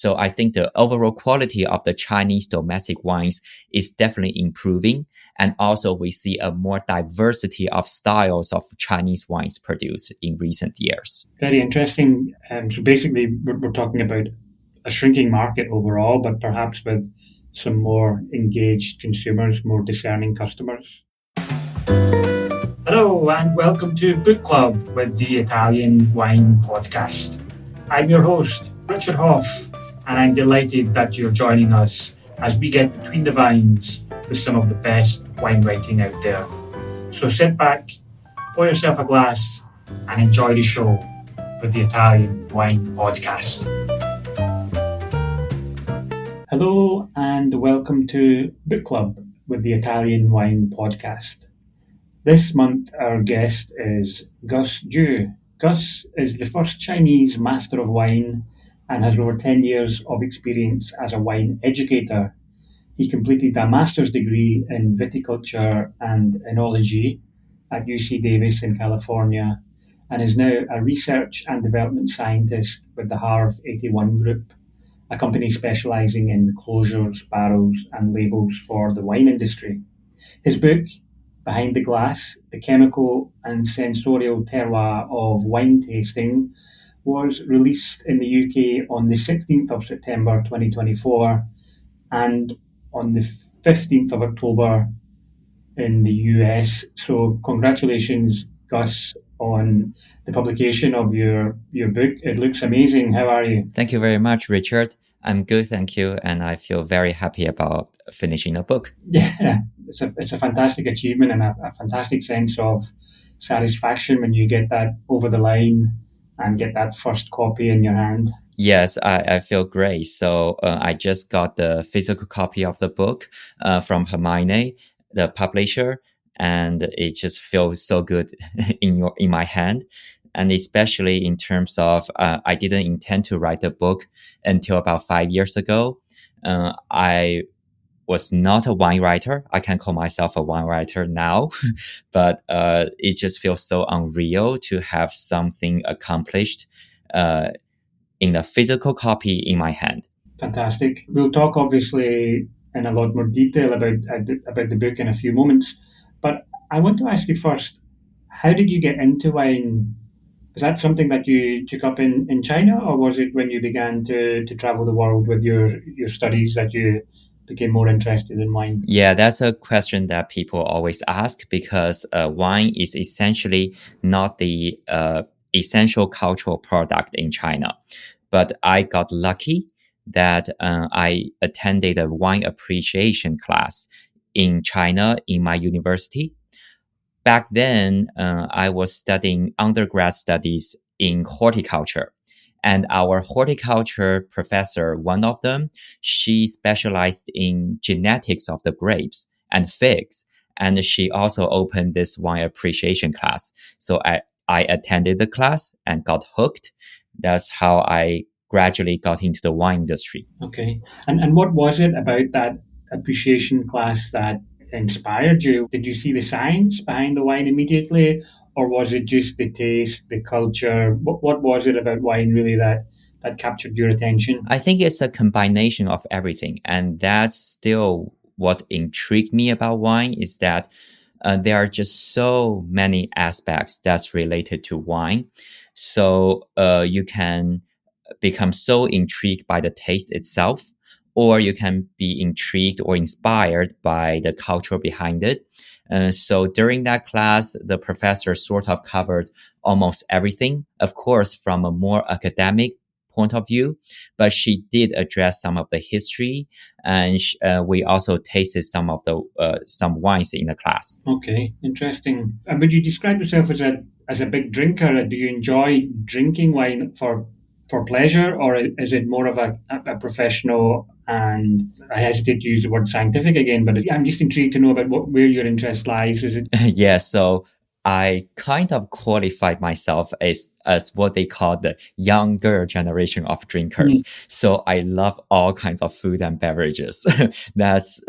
So I think the overall quality of the Chinese domestic wines is definitely improving. And also we see a more diversity of styles of Chinese wines produced in recent years. Very interesting. So basically, we're talking about a shrinking market overall, but perhaps with some more engaged consumers, more discerning customers. Hello, and welcome to Book Club with the Italian Wine Podcast. I'm your host, Richard Hough, and I'm delighted that you're joining us as we get between the vines with some of the best wine writing out there. So sit back, pour yourself a glass, and enjoy the show with the Italian Wine Podcast. Hello, and welcome to Book Club with the Italian Wine Podcast. This month, our guest is Gus Zhu. Gus is the first Chinese master of wine and has over 10 years of experience as a wine educator. He completed a master's degree in viticulture and enology at UC Davis in California and is now a research and development scientist with the Harv 81 Group, a company specializing in closures, barrels, and labels for the wine industry. His book, Behind the Glass, The Chemical and Sensorial Terroir of Wine Tasting, was released in the UK on the 16th of September 2024 and on the 15th of October in the US. So congratulations, Gus, on the publication of your book. It looks amazing. How are you? Thank you very much, Richard. I'm good, thank you. And I feel very happy about finishing the book. Yeah, it's a fantastic achievement and a fantastic sense of satisfaction when you get that over the line and get that first copy in your hand. Yes, I feel great. So I just got the physical copy of the book from Hermione, the publisher, and it just feels so good in my hand. And especially in terms of, I didn't intend to write the book until about 5 years ago. I was not a wine writer. I can call myself a wine writer now, but it just feels so unreal to have something accomplished in a physical copy in my hand. Fantastic. We'll talk obviously in a lot more detail about the book in a few moments, but I want to ask you first, how did you get into wine? Was that something that you took up in China, or was it when you began to travel the world with your studies that you became more interested in wine? Yeah, that's a question that people always ask because wine is essentially not the essential cultural product in China. But I got lucky that I attended a wine appreciation class in China in my university. Back then, I was studying undergrad studies in horticulture. And our horticulture professor, one of them, she specialized in genetics of the grapes and figs. And she also opened this wine appreciation class. So I attended the class and got hooked. That's how I gradually got into the wine industry. Okay. And what was it about that appreciation class that inspired you? Did you see the science behind the wine immediately, or was it just the taste, the culture? What was it about wine really that captured your attention? I think it's a combination of everything. And that's still what intrigued me about wine is that there are just so many aspects that's related to wine. So you can become so intrigued by the taste itself, or you can be intrigued or inspired by the culture behind it. So during that class, the professor sort of covered almost everything, of course, from a more academic point of view, but she did address some of the history, and we also tasted some of the some wines in the class. Okay, interesting. And would you describe yourself as a big drinker? Do you enjoy drinking wine for pleasure, or is it more of a professional? And I hesitate to use the word scientific again, but I'm just intrigued to know about where your interest lies. Is it? Yeah, so I kind of qualified myself as what they call the younger generation of drinkers. So I love all kinds of food and beverages. That's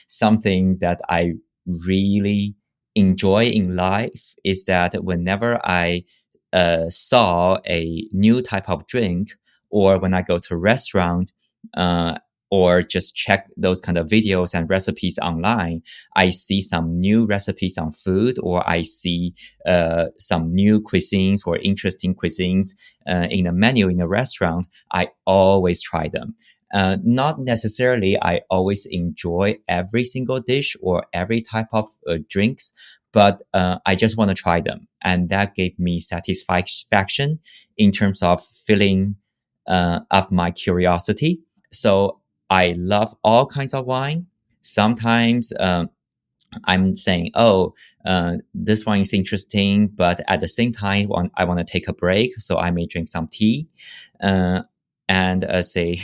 something that I really enjoy in life is that whenever I saw a new type of drink or when I go to a restaurant, uh, or just check those kind of videos and recipes online, I see some new recipes on food, or I see some new cuisines or interesting cuisines in a menu in a restaurant, I always try them. Not necessarily I always enjoy every single dish or every type of drinks, but I just want to try them. And that gave me satisfaction in terms of filling up my curiosity. So I love all kinds of wine. Sometimes I'm saying, oh, this one is interesting, but at the same time, I want to take a break, so I may drink some tea. Uh, and as a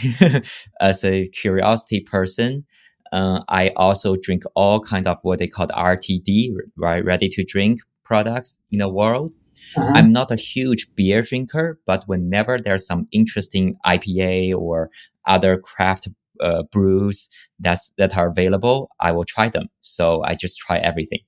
as a curiosity person, I also drink all kinds of what they call RTD, right, ready to drink products in the world. Uh-huh. I'm not a huge beer drinker, but whenever there's some interesting IPA or other craft brews that are available, I will try them. So I just try everything.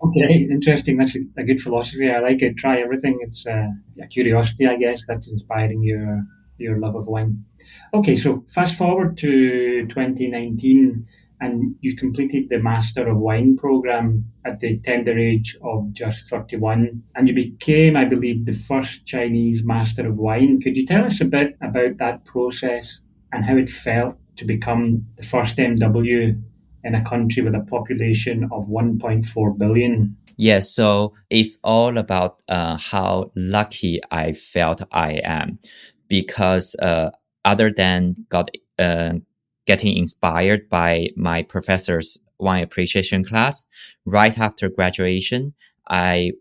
Okay, interesting. That's a good philosophy. I like it. Try everything. It's a curiosity, I guess, that's inspiring your love of wine. Okay, so fast forward to 2019, and you completed the Master of Wine program at the tender age of just 31, and you became, I believe, the first Chinese Master of Wine. Could you tell us a bit about that process and how it felt to become the first MW in a country with a population of 1.4 billion? Yes, so it's all about how lucky I felt I am, because other than getting inspired by my professor's wine appreciation class, right after graduation, I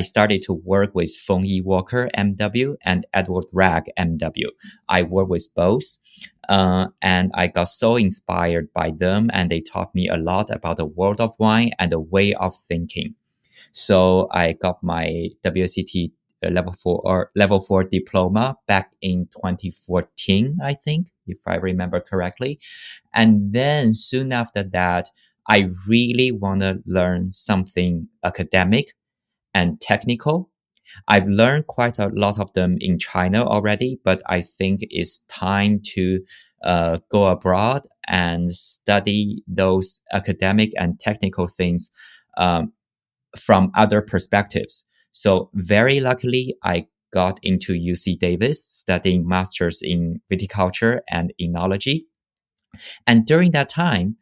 started to work with Feng Yi Walker MW and Edward Ragg MW. I work with both. And I got so inspired by them, and they taught me a lot about the world of wine and the way of thinking. So I got my WCT level 4 diploma back in 2014, I think, if I remember correctly. And then soon after that, I really want to learn something academic and technical. I've learned quite a lot of them in China already, but I think it's time to go abroad and study those academic and technical things um, from other perspectives. So very luckily, I got into UC Davis studying masters in viticulture and enology. And during that time,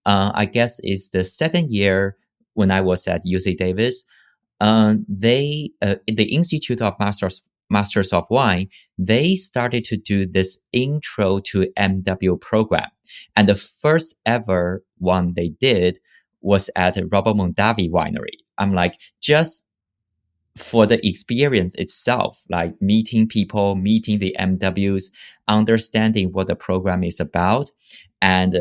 I guess it's the second year when I was at UC Davis, the Institute of Masters of Wine, they started to do this intro to MW program, and the first ever one they did was at Robert Mondavi Winery. I'm like, just for the experience itself, like meeting people, meeting the MWs, understanding what the program is about, and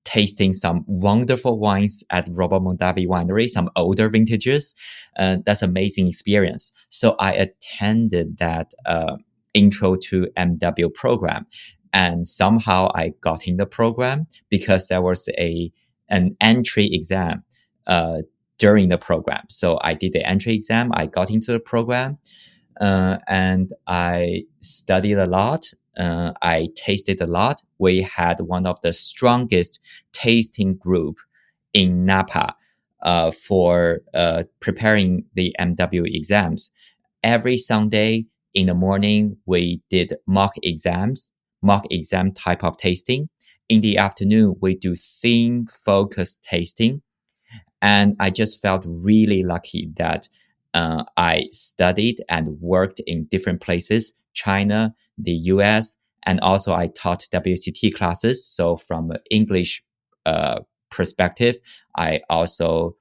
tasting some wonderful wines at Robert Mondavi Winery, some older vintages. That's amazing experience. So I attended that intro to MW program, and somehow I got in the program because there was an entry exam during the program. So I did the entry exam. I got into the program, and I studied a lot. I tasted a lot. We had one of the strongest tasting group in Napa for preparing the MW exams. Every Sunday in the morning, we did mock exam type of tasting. In the afternoon, we do theme focused tasting. And I just felt really lucky that I studied and worked in different places, China, the US, and also I taught WCT classes. So from an English perspective, I also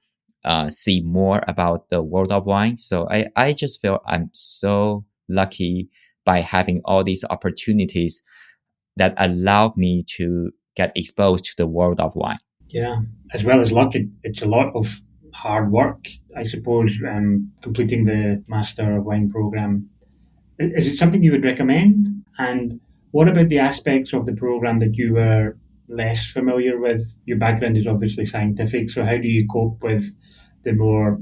see more about the world of wine. So I just feel I'm so lucky by having all these opportunities that allowed me to get exposed to the world of wine. Yeah, as well as luck, it's a lot of hard work, I suppose, completing the Master of Wine program. Is it something you would recommend? And what about the aspects of the program that you were less familiar with? Your background is obviously scientific, so how do you cope with the more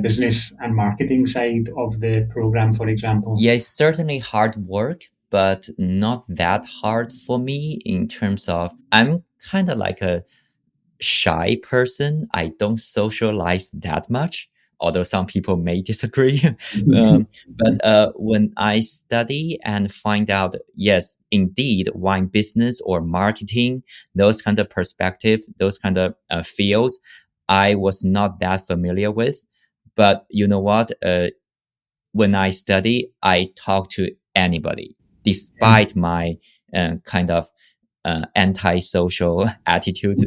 business and marketing side of the program, for example? Yeah, it's certainly hard work, but not that hard for me in terms of I'm kind of like a shy person. I don't socialize that much, although some people may disagree. But when I study and find out, yes, indeed, wine business or marketing, those kind of perspective, those kind of fields, I was not that familiar with. But you know what? When I study, I talk to anybody, Yeah. despite my kind of antisocial attitude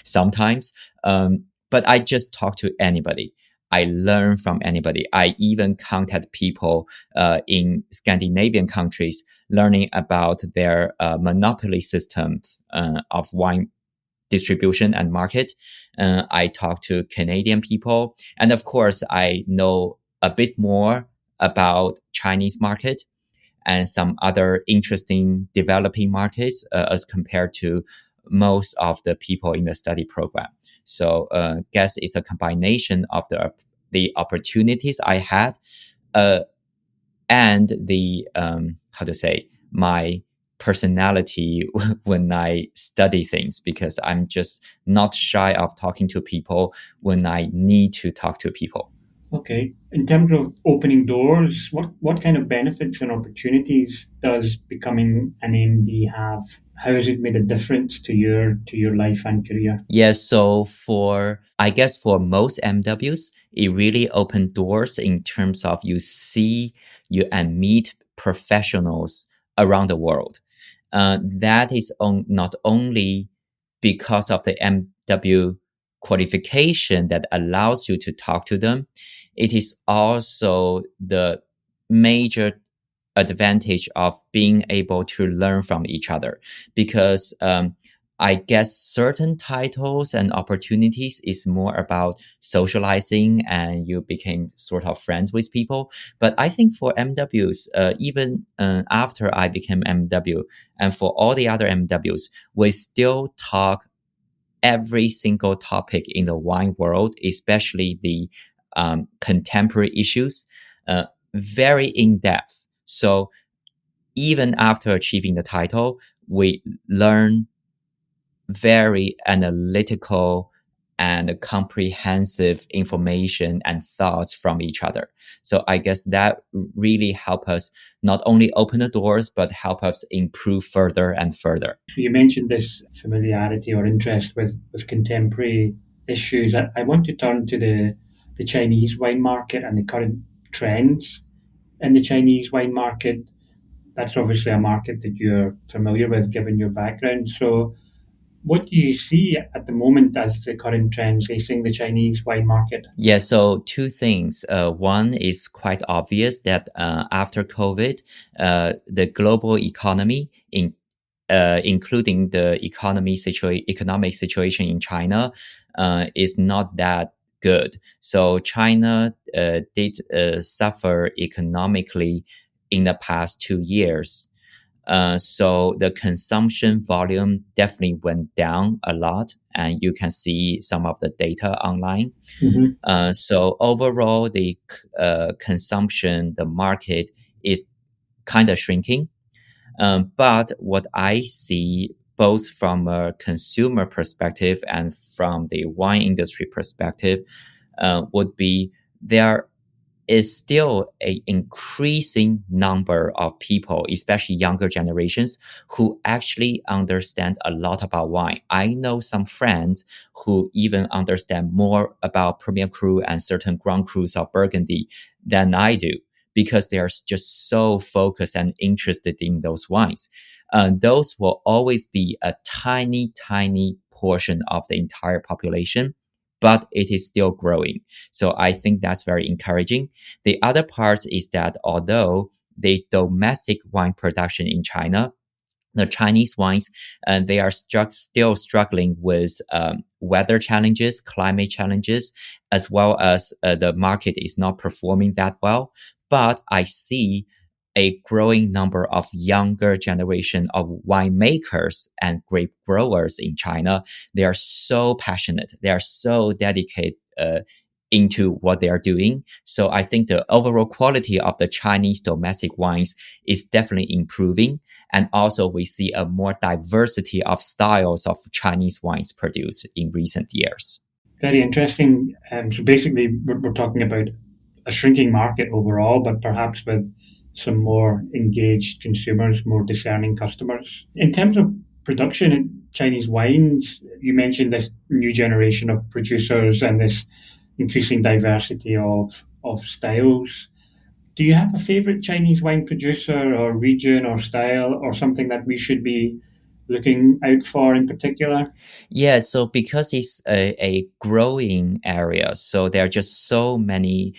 sometimes. But I just talk to anybody. I learn from anybody. I even contact people in Scandinavian countries, learning about their monopoly systems of wine distribution and market. I talk to Canadian people. And of course, I know a bit more about Chinese market and some other interesting developing markets as compared to most of the people in the study program. So guess it's a combination of the opportunities I had and the how to say my personality when I study things, because I'm just not shy of talking to people when I need to talk to people. Okay. In terms of opening doors, what kind of benefits and opportunities does becoming an MD have? How has it made a difference to your life and career? Yeah, so I guess for most MWs, it really opened doors in terms of you see you and meet professionals around the world. That is not only because of the MW qualification that allows you to talk to them, it is also the major advantage of being able to learn from each other, because I guess certain titles and opportunities is more about socializing and you became sort of friends with people. But I think for MWs, even after I became MW and for all the other MWs, we still talk every single topic in the wine world, especially the contemporary issues, very in depth. So even after achieving the title, we learn very analytical and comprehensive information and thoughts from each other. So I guess that really help us not only open the doors, but help us improve further and further. So you mentioned this familiarity or interest with contemporary issues. I want to turn to the Chinese wine market and the current trends in the Chinese wine market. That's obviously a market that you're familiar with given your background. So what do you see at the moment as the current trends facing the Chinese wine market? Yeah, so two things. One is quite obvious that after COVID, the global economy, including the economic situation in China, is not that good. So China did suffer economically in the past 2 years. So the consumption volume definitely went down a lot, and you can see some of the data online. Mm-hmm. So overall, the consumption, the market is kind of shrinking. But what I see, both from a consumer perspective and from the wine industry perspective, would be there is still a increasing number of people, especially younger generations, who actually understand a lot about wine. I know some friends who even understand more about Premier Cru and certain Grand Crus of Burgundy than I do, because they are just so focused and interested in those wines. Those will always be a tiny, tiny portion of the entire population, but it is still growing. So I think that's very encouraging. The other part is that although the domestic wine production in China, the Chinese wines, they are still struggling with weather challenges, climate challenges, as well as the market is not performing that well. But I see a growing number of younger generation of winemakers and grape growers in China. They are so passionate. They are so dedicated into what they are doing. So I think the overall quality of the Chinese domestic wines is definitely improving. And also we see a more diversity of styles of Chinese wines produced in recent years. Very interesting. So basically, we're talking about a shrinking market overall, but perhaps with some more engaged consumers, more discerning customers. In terms of production in Chinese wines, you mentioned this new generation of producers and this increasing diversity of styles. Do you have a favorite Chinese wine producer or region or style or something that we should be looking out for in particular? Yeah, so because it's a growing area, so there are just so many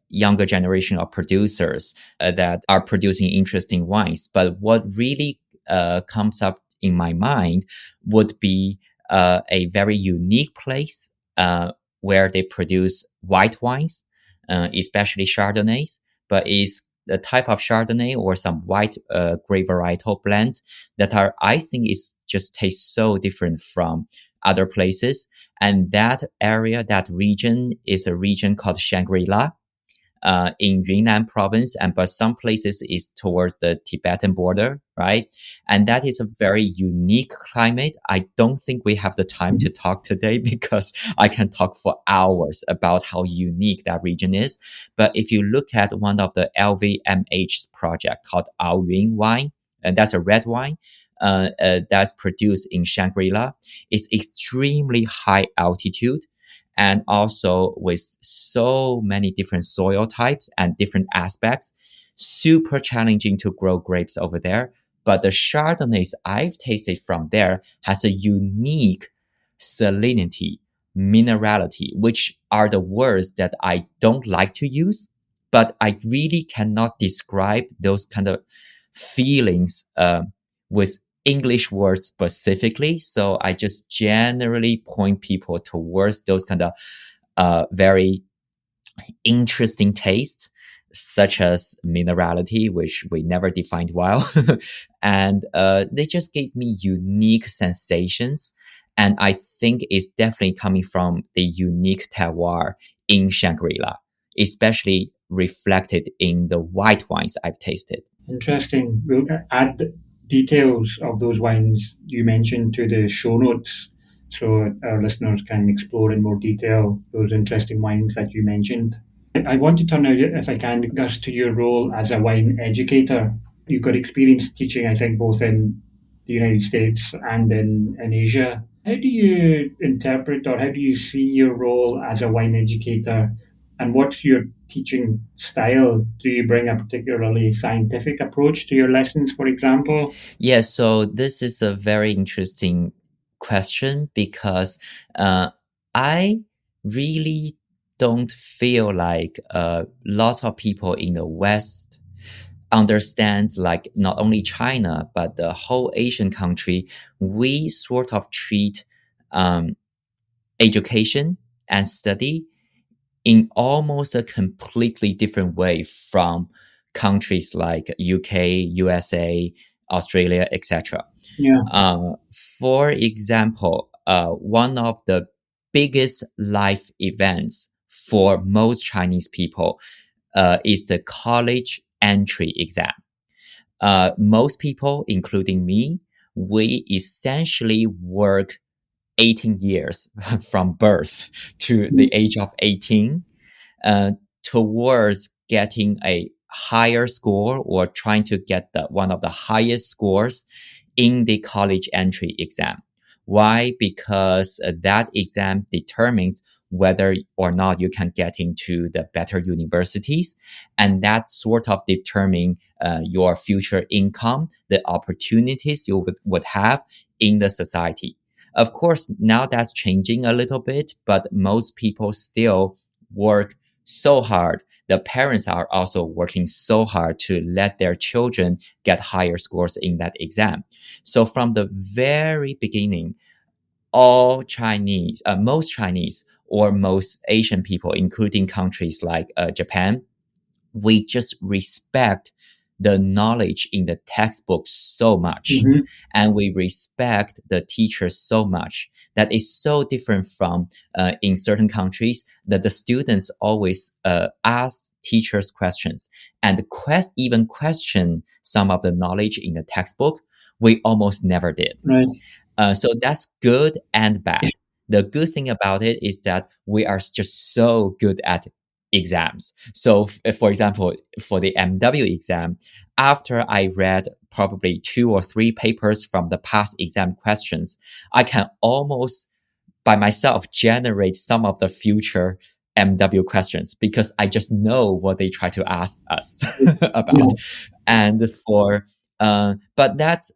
younger generation of producers that are producing interesting wines. But what really comes up in my mind would be a very unique place where they produce white wines, especially Chardonnays, but it's the type of Chardonnay or some white grape varietal blends that are, I think, is just taste so different from other places. And that area, that region, is a region called Shangri-La in Yunnan province, and but some places is towards the Tibetan border, right? And that is a very unique climate. I don't think we have the time to talk today because I can talk for hours about how unique that region is. But if you look at one of the LVMH project called Ao Yun wine, and that's a red wine, that's produced in Shangri-La. It's extremely high altitude and also with so many different soil types and different aspects. Super challenging to grow grapes over there. But the Chardonnays I've tasted from there has a unique salinity, minerality, which are the words that I don't like to use, but I really cannot describe those kind of feelings with English words specifically. So I just generally point people towards those kind of very interesting tastes, such as minerality, which we never defined well. And they just gave me unique sensations. And I think it's definitely coming from the unique terroir in Shangri-La, especially reflected in the white wines I've tasted. Interesting. We'll add details of those wines you mentioned to the show notes so our listeners can explore in more detail those interesting wines that you mentioned. I want to turn now, if I can, Gus, to your role as a wine educator. You've got experience teaching, I think, both in the United States and in Asia. How do you interpret or how do you see your role as a wine educator? And what's your teaching style? Do you bring a particularly scientific approach to your lessons, for example? Yeah, so this is a very interesting question because I really don't feel like lots of people in the West understands like not only China but the whole Asian country. We sort of treat um, education and study in almost a completely different way from countries like UK, USA, Australia, etc. Yeah, Uh, for example, one of the biggest life events for most Chinese people is the college entry exam. Most people, including me, we essentially work 18 years from birth to the age of 18 uh, towards getting a higher score or trying to get one of the highest scores in the college entry exam. Why? Because that exam determines whether or not you can get into the better universities. And that sort of determine your future income, the opportunities you would have in the society. Of course, now that's changing a little bit, but most people still work so hard. The parents are also working so hard to let their children get higher scores in that exam. So from the very beginning, all Chinese, most Chinese or most Asian people, including countries like Japan, we just respect the knowledge in the textbook so much, Mhm. and we respect the teachers so much that is so different from in certain countries that the students always ask teachers questions and even question some of the knowledge in the textbook. We almost never did. Right. So that's good and Yeah. bad. The good thing about it is that we are just so good at exams. So, for example, for the MW exam, after I read probably 2 or 3 papers from the past exam questions, I can almost by myself generate some of the future MW questions because I just know what they try to ask us about. Yeah. And but that's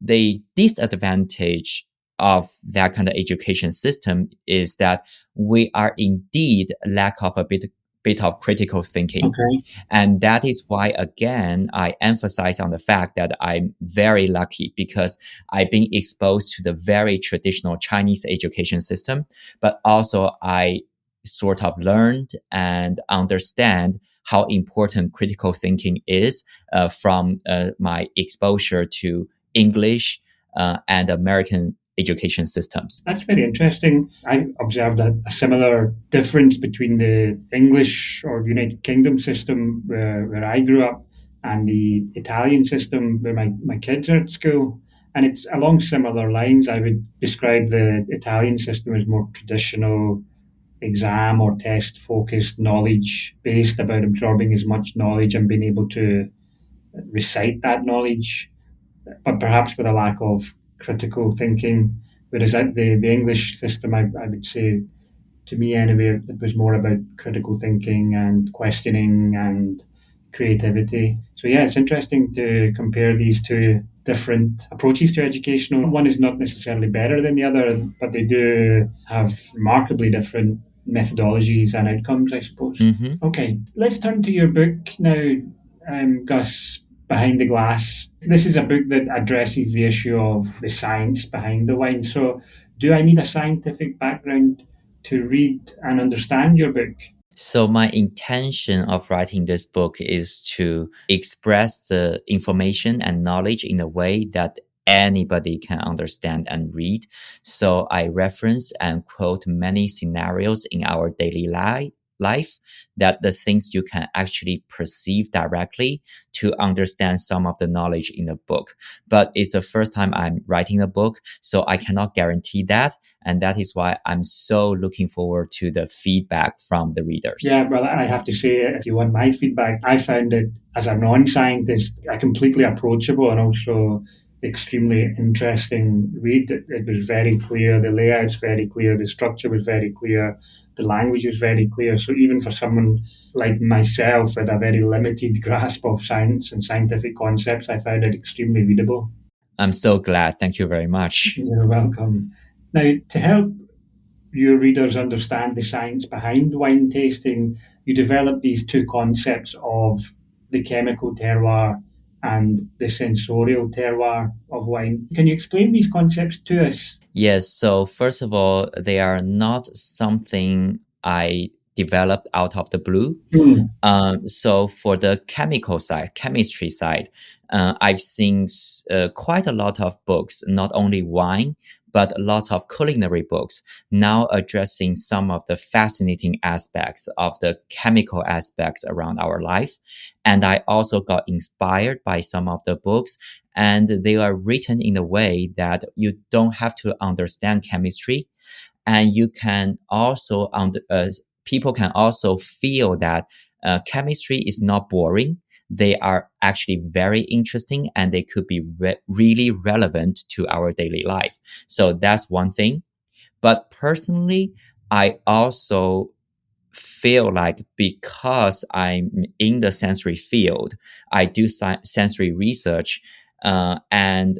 the disadvantage of that kind of education system is that we are indeed lack of a bit of critical thinking. Okay. And that is why, again, I emphasize on the fact that I'm very lucky because I've been exposed to the very traditional Chinese education system, but also I sort of learned and understand how important critical thinking is from my exposure to English and American education systems. That's very interesting. I observed a similar difference between the English or United Kingdom system where I grew up and the Italian system where my kids are at school. And it's along similar lines. I would describe the Italian system as more traditional, exam or test focused, knowledge based, about absorbing as much knowledge and being able to recite that knowledge, but perhaps with a lack of critical thinking. Whereas the English system, I would say, to me anyway, it was more about critical thinking and questioning and creativity. So yeah, it's interesting to compare these two different approaches to education. One is not necessarily better than the other, but they do have remarkably different methodologies and outcomes, I suppose. Mm-hmm. Okay, let's turn to your book now, Gus, Behind the Glass. This is a book that addresses the issue of the science behind the wine. So, do I need a scientific background to read and understand your book? So my intention of writing this book is to express the information and knowledge in a way that anybody can understand and read. So I reference and quote many scenarios in our daily life that the things you can actually perceive directly to understand some of the knowledge in the book. But it's the first time I'm writing a book, so I cannot guarantee that. And that is why I'm so looking forward to the feedback from the readers. Yeah, well, I have to say, if you want my feedback, I found it, as a non-scientist, a completely approachable and also extremely interesting read. It was very clear, the layout's very clear, the structure was very clear, the language was very clear. So even for someone like myself with a very limited grasp of science and scientific concepts, I found it extremely readable. I'm so glad. Thank you very much. You're welcome. Now, to help your readers understand the science behind wine tasting, you develop these two concepts of the chemical terroir and the sensorial terroir of wine. Can you explain these concepts to us? Yes. So first of all, they are not something I developed out of the blue. Mm. So for the chemistry side, I've seen quite a lot of books, not only wine, but lots of culinary books now addressing some of the fascinating aspects of the chemical aspects around our life. And I also got inspired by some of the books, and they are written in a way that you don't have to understand chemistry, and you can also people can also feel that chemistry is not boring. They are actually very interesting and they could be really relevant to our daily life. So that's one thing. But personally, I also feel like because I'm in the sensory field, I do sensory research, and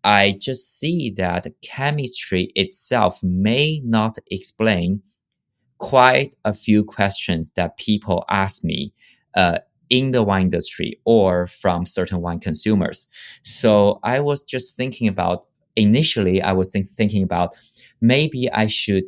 I just see that chemistry itself may not explain quite a few questions that people ask me in the wine industry or from certain wine consumers. So I was just thinking about, initially, I was thinking about maybe I should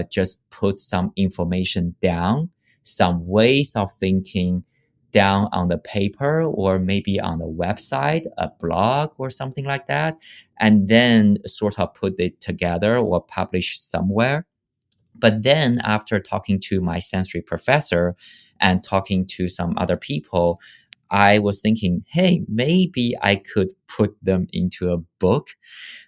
just put some information down, some ways of thinking down on the paper or maybe on the website, a blog or something like that, and then sort of put it together or publish somewhere. But then after talking to my sensory professor and talking to some other people, I was thinking, hey, maybe I could put them into a book,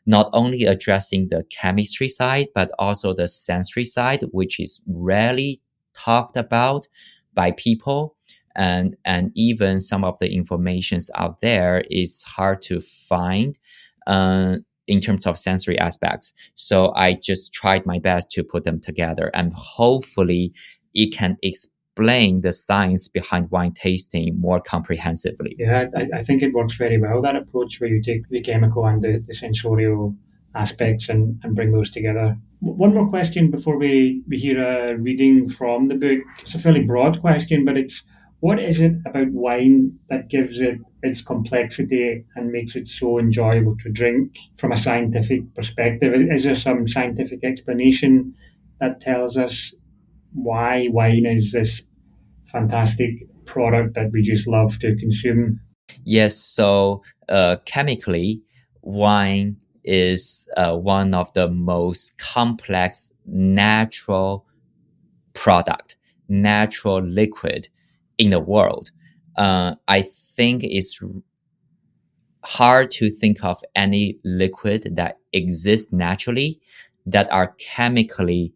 not only addressing the chemistry side, but also the sensory side, which is rarely talked about by people. And even some of the informations out there is hard to find in terms of sensory aspects. So I just tried my best to put them together, and hopefully it can explain the science behind wine tasting more comprehensively. Yeah, I think it works very well, that approach where you take the chemical and the sensorial aspects and bring those together. One more question before we hear a reading from the book. It's a fairly broad question, but it's what is it about wine that gives it its complexity and makes it so enjoyable to drink from a scientific perspective? Is there some scientific explanation that tells us why wine is this fantastic product that we just love to consume? Yes, so chemically, wine is one of the most complex natural product, natural liquid in the world. I think it's hard to think of any liquid that exists naturally that are chemically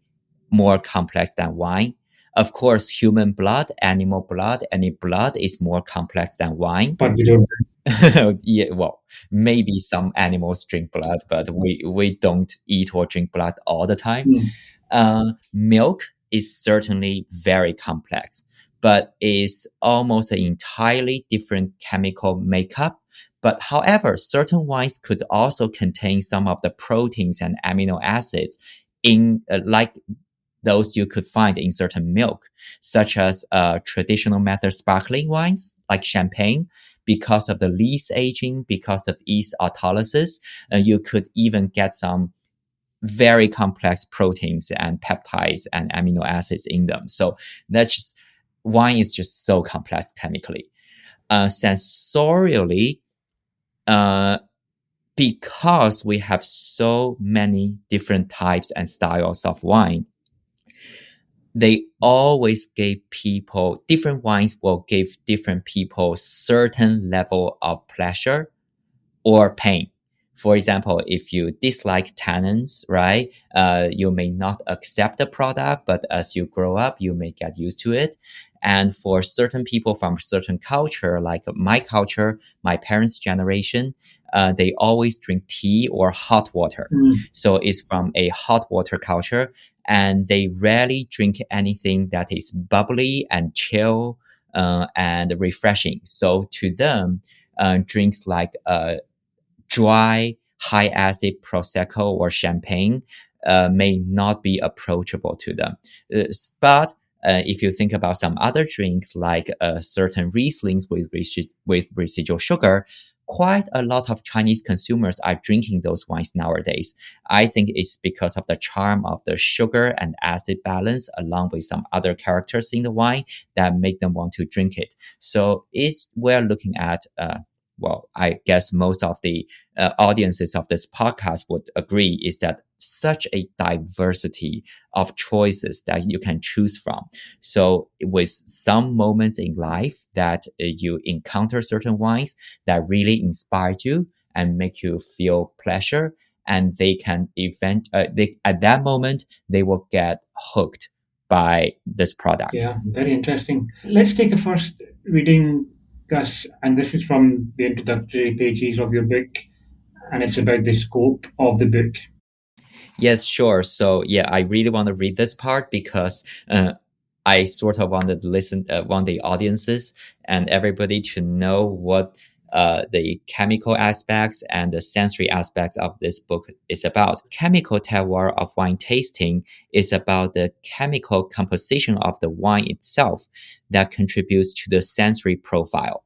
more complex than wine. Of course, human blood, animal blood, any blood is more complex than wine. But we don't. Yeah, well, maybe some animals drink blood, but we don't eat or drink blood all the time. Milk is certainly very complex, but is almost an entirely different chemical makeup. But however, certain wines could also contain some of the proteins and amino acids in like those you could find in certain milk, such as traditional method sparkling wines like champagne. Because of the yeast aging, because of yeast autolysis, you could even get some very complex proteins and peptides and amino acids in them. So that's just, wine is just so complex chemically. Sensorially, because we have so many different types and styles of wine, they always give people, different wines will give different people certain level of pleasure or pain. For example, if you dislike tannins, right, you may not accept the product, but as you grow up, you may get used to it. And for certain people from certain culture, like my culture, my parents' generation, they always drink tea or hot water. So it's from a hot water culture, and they rarely drink anything that is bubbly and chill and refreshing. So to them, drinks like dry, high acid prosecco or champagne may not be approachable to them. But if you think about some other drinks like certain Rieslings with residual sugar, quite a lot of Chinese consumers are drinking those wines nowadays. I think it's because of the charm of the sugar and acid balance, along with some other characters in the wine that make them want to drink it. So we're looking at well, I guess most of the audiences of this podcast would agree, is that such a diversity of choices that you can choose from. So with some moments in life that you encounter certain wines that really inspired you and make you feel pleasure, and they can at that moment, they will get hooked by this product. Yeah, very interesting. Let's take a first reading, Gus, and this is from the introductory pages of your book, and it's about the scope of the book. Yes, sure. So yeah, I really want to read this part because I sort of wanted to want the audiences and everybody to know what the chemical aspects and the sensory aspects of this book is about. Chemical terroir of wine tasting is about the chemical composition of the wine itself that contributes to the sensory profile.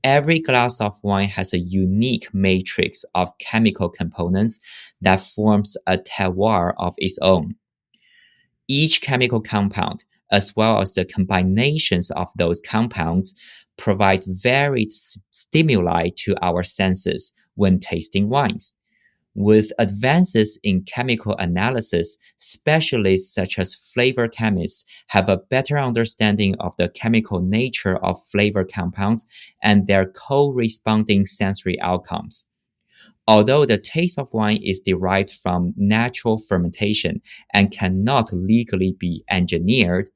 Every glass of wine has a unique matrix of chemical components that forms a terroir of its own. Each chemical compound, as well as the combinations of those compounds, provide varied stimuli to our senses when tasting wines. With advances in chemical analysis, specialists such as flavor chemists have a better understanding of the chemical nature of flavor compounds and their corresponding sensory outcomes. Although the taste of wine is derived from natural fermentation and cannot legally be engineered,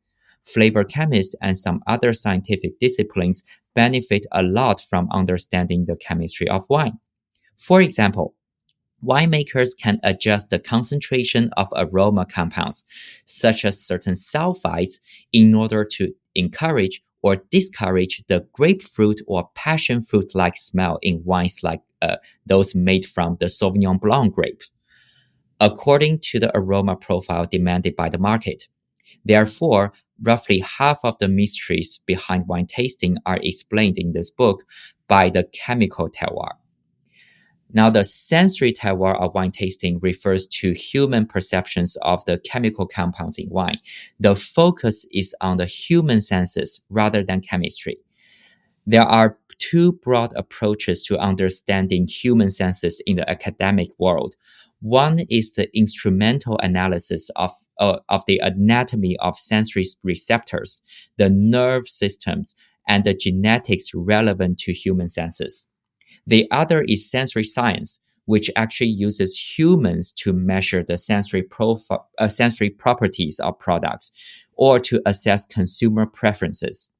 flavor chemists and some other scientific disciplines benefit a lot from understanding the chemistry of wine. For example, winemakers can adjust the concentration of aroma compounds, such as certain sulfites, in order to encourage or discourage the grapefruit or passion fruit-like smell in wines like those made from the Sauvignon Blanc grapes, according to the aroma profile demanded by the market. Therefore, roughly half of the mysteries behind wine tasting are explained in this book by the chemical terroir. Now, the sensory terroir of wine tasting refers to human perceptions of the chemical compounds in wine. The focus is on the human senses rather than chemistry. There are two broad approaches to understanding human senses in the academic world. One is the instrumental analysis of the anatomy of sensory receptors, the nerve systems, and the genetics relevant to human senses. The other is sensory science, which actually uses humans to measure the sensory properties of products or to assess consumer preferences.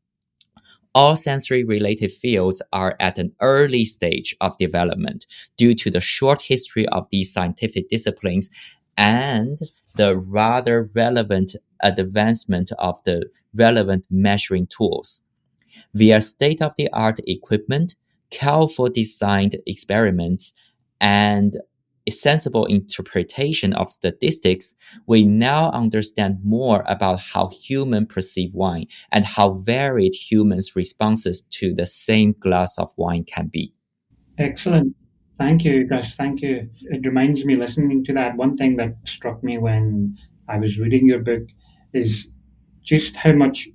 All sensory-related fields are at an early stage of development due to the short history of these scientific disciplines and the rather relevant advancement of the relevant measuring tools. Via state-of-the-art equipment, careful designed experiments, and a sensible interpretation of statistics, we now understand more about how humans perceive wine and how varied humans' responses to the same glass of wine can be. Excellent. Thank you, Gus. Thank you. It reminds me, listening to that, one thing that struck me when I was reading your book is just how much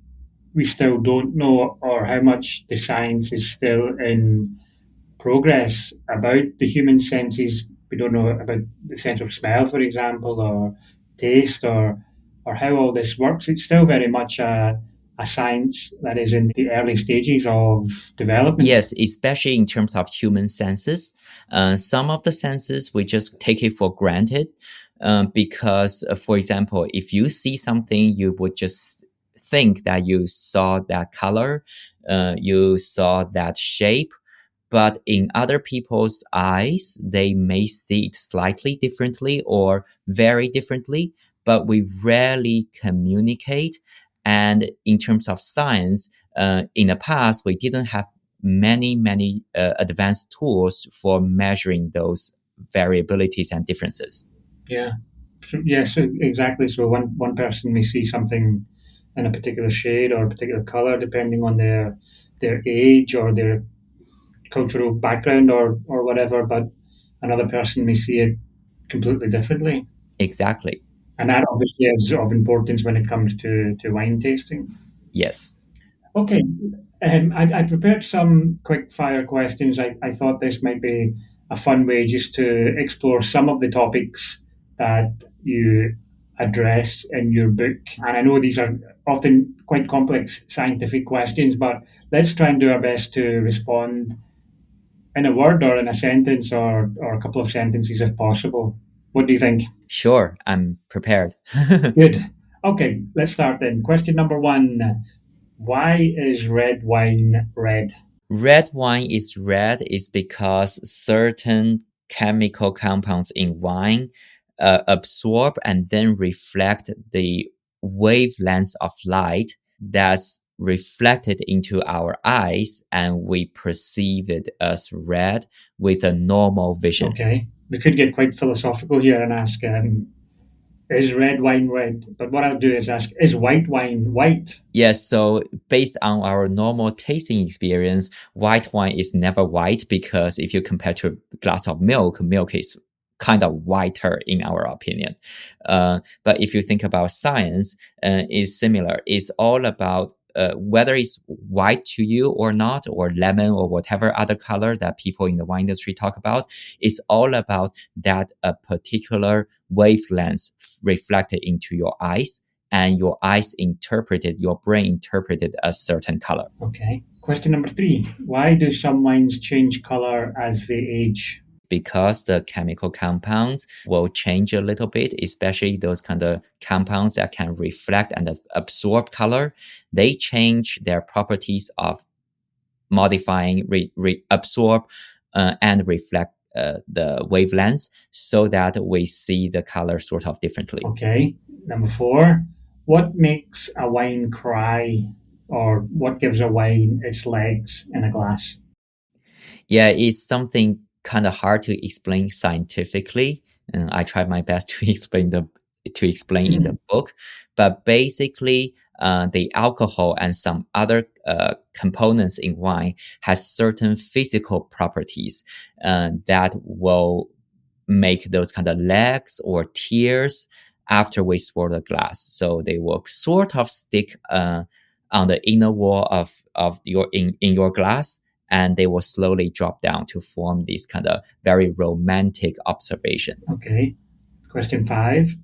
we still don't know, or how much the science is still in progress about the human senses. We don't know about the sense of smell, for example, or taste, or how all this works. It's still very much a science that is in the early stages of development. Yes, especially in terms of human senses. Some of the senses, we just take it for granted because, for example, if you see something, you would just think that you saw that color, you saw that shape. But in other people's eyes, they may see it slightly differently or very differently, but we rarely communicate. And in terms of science, in the past, we didn't have many advanced tools for measuring those variabilities and differences. Yeah. So exactly. So one person may see something in a particular shade or a particular color, depending on their age or their cultural background or whatever, but another person may see it completely differently. Exactly. And that obviously is of importance when it comes to wine tasting. Yes. Okay. I prepared some quick fire questions. I thought this might be a fun way just to explore some of the topics that you address in your book. And I know these are often quite complex scientific questions, but let's try and do our best to respond in a word or in a sentence or a couple of sentences if possible. What do you think? Sure, I'm prepared. Good. Okay, let's start then. Question number one. Why is red wine red? Red wine is red is because certain chemical compounds in wine absorb and then reflect the wavelengths of light that's reflected into our eyes, and we perceive it as red with a normal vision. Okay, we could get quite philosophical here and ask, is red wine red? But what I'll do is ask, is white wine white? Yes, so based on our normal tasting experience, white wine is never white because if you compare to a glass of milk, milk is kind of whiter in our opinion. But if you think about science, it's similar. It's all about whether it's white to you or not, or lemon or whatever other color that people in the wine industry talk about, it's all about that a particular wavelength reflected into your eyes, and your brain interpreted a certain color. Okay. Question number 3. Why do some wines change color as they age? Because the chemical compounds will change a little bit, especially those kind of compounds that can reflect and absorb color. They change their properties of modifying, absorb, and reflect the wavelengths, so that we see the color sort of differently. Okay. Number 4. What makes a wine cry, or what gives a wine its legs in a glass? Yeah, it's something kind of hard to explain scientifically. And I tried my best to explain in the book, but basically, the alcohol and some other components in wine has certain physical properties that will make those kind of legs or tears after we swirl the glass. So they will sort of stick on the inner wall of your in your glass, and they will slowly drop down to form this kind of very romantic observation. Okay. Question 5.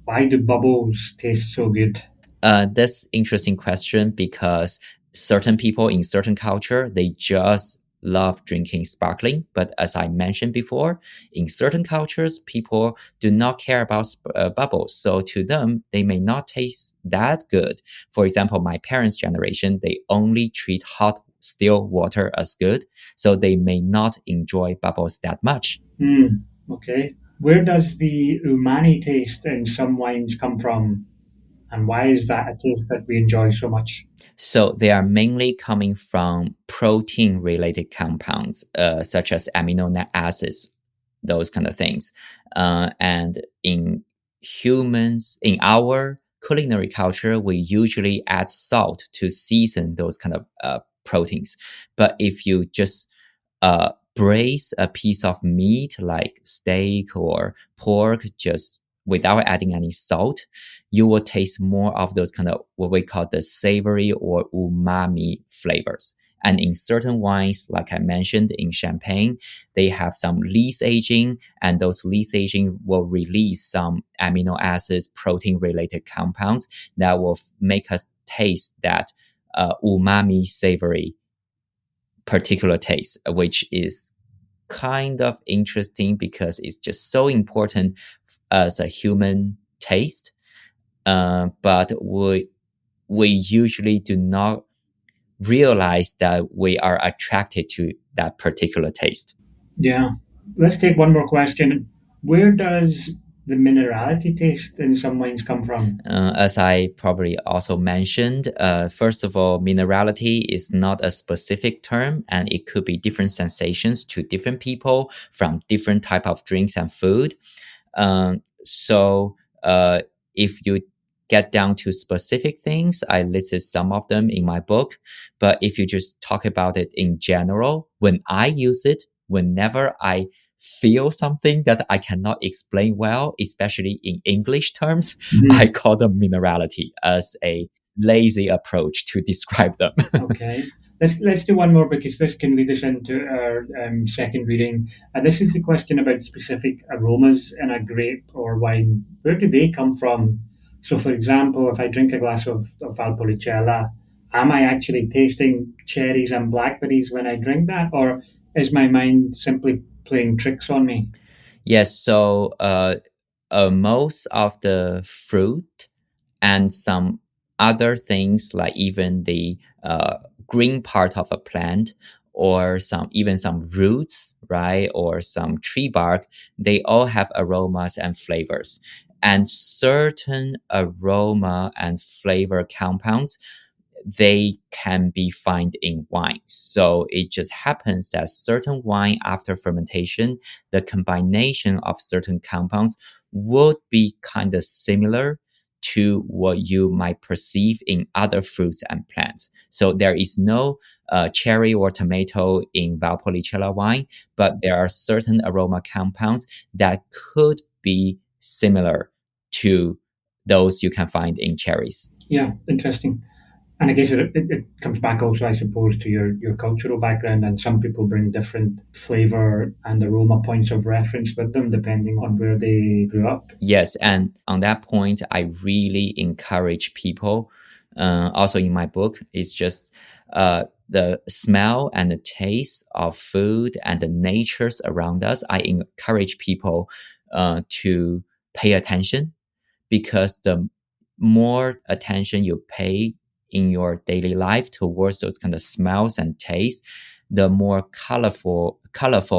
Why do bubbles taste so good? That's interesting question, because certain people in certain culture, they just love drinking sparkling. But as I mentioned before, in certain cultures, people do not care about bubbles. So to them, they may not taste that good. For example, my parents' generation, they only treat hot still water as good. So they may not enjoy bubbles that much. Okay. Where does the umami taste in some wines come from? And why is that a taste that we enjoy so much? So they are mainly coming from protein-related compounds, such as amino acids, those kind of things. And in our culinary culture, we usually add salt to season those kind of proteins. But if you just braise a piece of meat like steak or pork just without adding any salt, you will taste more of those kind of what we call the savory or umami flavors. And in certain wines, like I mentioned in champagne, they have some lees aging, and those lees aging will release some amino acids, protein related compounds that will make us taste that umami savory particular taste, which is kind of interesting because it's just so important as a human taste. But we usually do not realize that we are attracted to that particular taste. Yeah. Let's take one more question. Where does the minerality taste in some wines come from? As I probably also mentioned, first of all, minerality is not a specific term, and it could be different sensations to different people from different type of drinks and food. So if you get down to specific things, I listed some of them in my book. But if you just talk about it in general, when I use it, whenever I feel something that I cannot explain well, especially in English terms, I call them minerality as a lazy approach to describe them. Okay. Let's do one more because this can lead us into our second reading. And this is the question about specific aromas in a grape or wine. Where do they come from? So, for example, if I drink a glass of Valpolicella, am I actually tasting cherries and blackberries when I drink that, or is my mind simply playing tricks on me? Yes, so most of the fruit and some other things, like even the green part of a plant, or even some roots, right, or some tree bark, they all have aromas and flavors. And certain aroma and flavor compounds, they can be found in wine. So it just happens that certain wine after fermentation, the combination of certain compounds would be kind of similar to what you might perceive in other fruits and plants. So there is no cherry or tomato in Valpolicella wine, but there are certain aroma compounds that could be similar to those you can find in cherries. Yeah, interesting. And I guess it comes back also, I suppose, to your cultural background. And some people bring different flavor and aroma points of reference with them, depending on where they grew up. Yes, and on that point, I really encourage people. Also, in my book, it's just the smell and the taste of food and the natures around us. I encourage people to pay attention, because the more attention you pay in your daily life towards those kind of smells and tastes, the more colorful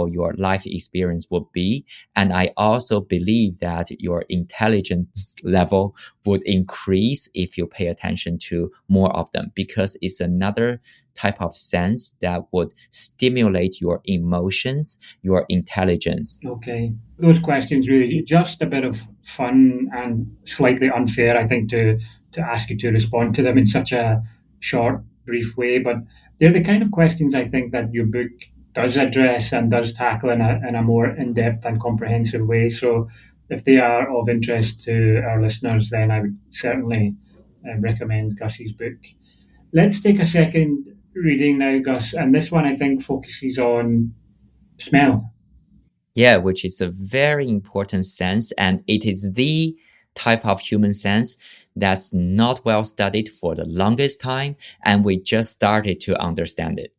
your life experience will be. And I also believe that your intelligence level would increase if you pay attention to more of them, because it's another type of sense that would stimulate your emotions, your intelligence. Okay. Those questions really just a bit of fun and slightly unfair, I think, to ask you to respond to them in such a short, brief way. But they're the kind of questions I think that your book does address and does tackle in a more in-depth and comprehensive way. So if they are of interest to our listeners, then I would certainly recommend Gus's book. Let's take a second reading now, Gus. And this one I think focuses on smell. Yeah, which is a very important sense, and it is the type of human sense that's not well studied for the longest time, and we just started to understand it.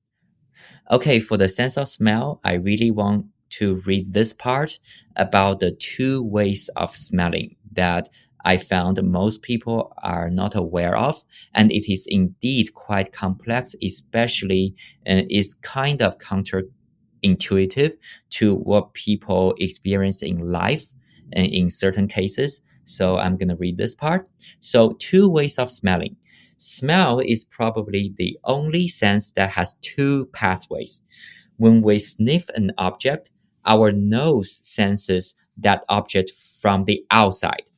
Okay, for the sense of smell, I really want to read this part about the two ways of smelling that I found most people are not aware of. And it is indeed quite complex, especially is kind of counterintuitive to what people experience in life in certain cases. So I'm going to read this part. So, two ways of smelling. Smell is probably the only sense that has two pathways. When we sniff an object, our nose senses that object from the outside,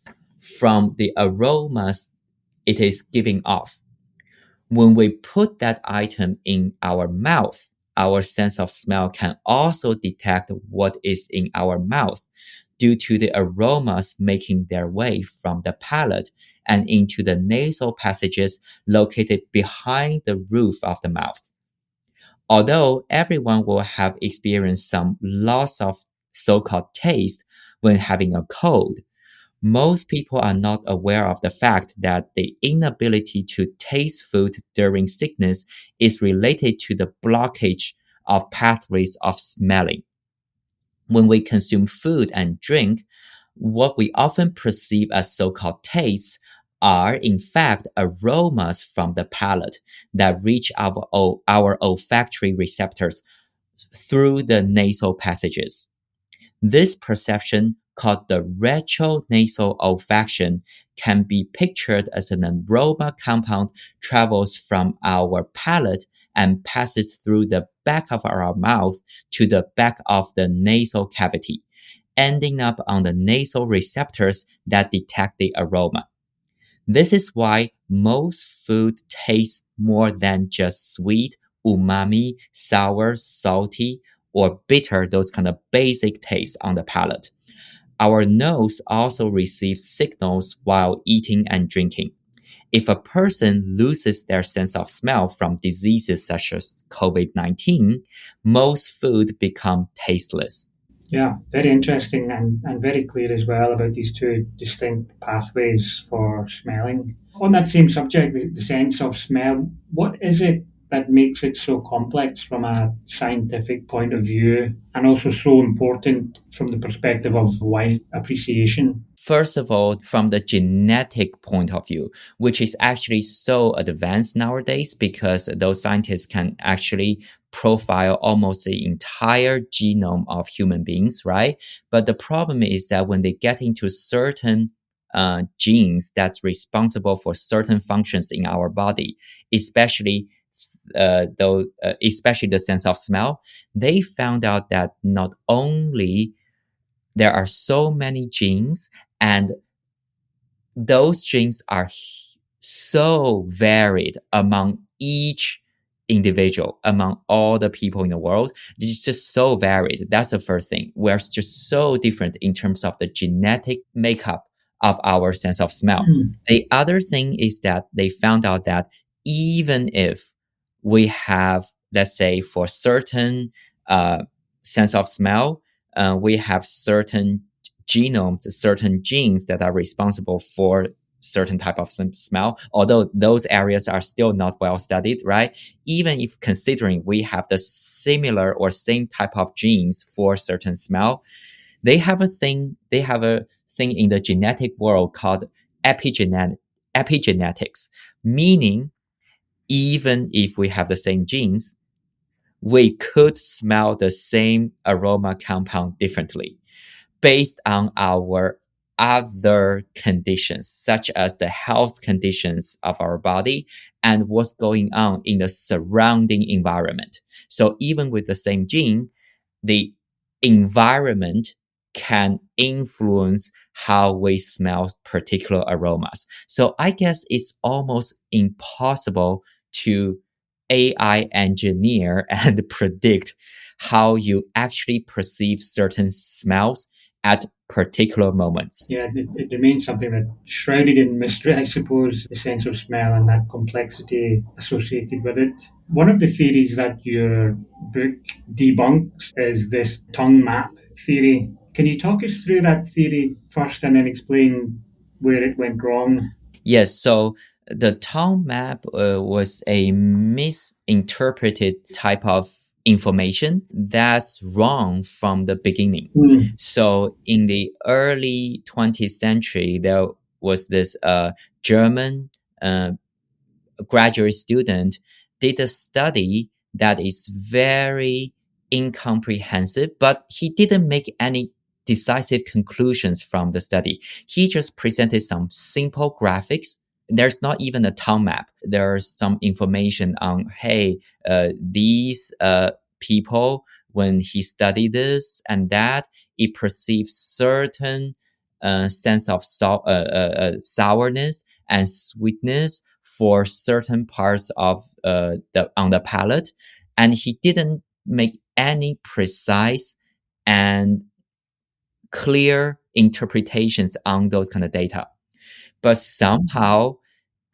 from the aromas it is giving off. When we put that item in our mouth, our sense of smell can also detect what is in our mouth due to the aromas making their way from the palate and into the nasal passages located behind the roof of the mouth. Although everyone will have experienced some loss of so-called taste when having a cold, most people are not aware of the fact that the inability to taste food during sickness is related to the blockage of pathways of smelling. When we consume food and drink, what we often perceive as so-called tastes are in fact aromas from the palate that reach our olfactory receptors through the nasal passages. This perception, called the retronasal olfaction, can be pictured as an aroma compound travels from our palate and passes through the back of our mouth to the back of the nasal cavity, ending up on the nasal receptors that detect the aroma. This is why most food tastes more than just sweet, umami, sour, salty, or bitter, those kind of basic tastes on the palate. Our nose also receives signals while eating and drinking. If a person loses their sense of smell from diseases such as COVID-19, most food become tasteless. Yeah, very interesting and very clear as well about these two distinct pathways for smelling. On that same subject, the sense of smell, what is it that makes it so complex from a scientific point of view and also so important from the perspective of wine appreciation? First of all, from the genetic point of view, which is actually so advanced nowadays because those scientists can actually profile almost the entire genome of human beings, right? But the problem is that when they get into certain genes that's responsible for certain functions in our body, especially especially the sense of smell, they found out that not only there are so many genes, and those genes are so varied among each individual, among all the people in the world. It's just so varied. That's the first thing. We're just so different in terms of the genetic makeup of our sense of smell. Hmm. The other thing is that they found out that even if we have, let's say, for certain sense of smell, we have certain genomes, certain genes that are responsible for certain type of smell, although those areas are still not well studied, right? Even if considering we have the similar or same type of genes for certain smell, they have a thing in the genetic world called epigenetics, meaning even if we have the same genes, we could smell the same aroma compound differently based on our other conditions, such as the health conditions of our body and what's going on in the surrounding environment. So even with the same gene, the environment can influence how we smell particular aromas. So I guess it's almost impossible to AI engineer and predict how you actually perceive certain smells at particular moments. Yeah, it remains something that shrouded in mystery, I suppose, the sense of smell and that complexity associated with it. One of the theories that your book debunks is this tongue map theory. Can you talk us through that theory first and then explain where it went wrong? Yes, so the tongue map was a misinterpreted type of information that's wrong from the beginning. So in the early 20th century, there was this German graduate student did a study that is very incomprehensive, but he didn't make any decisive conclusions from the study. He just presented some simple graphics. There's not even a tongue map. There's some information on, hey, these people, when he studied this and that, it perceives certain sense of sourness and sweetness for certain parts of on the palate, and he didn't make any precise and clear interpretations on those kind of data. But somehow,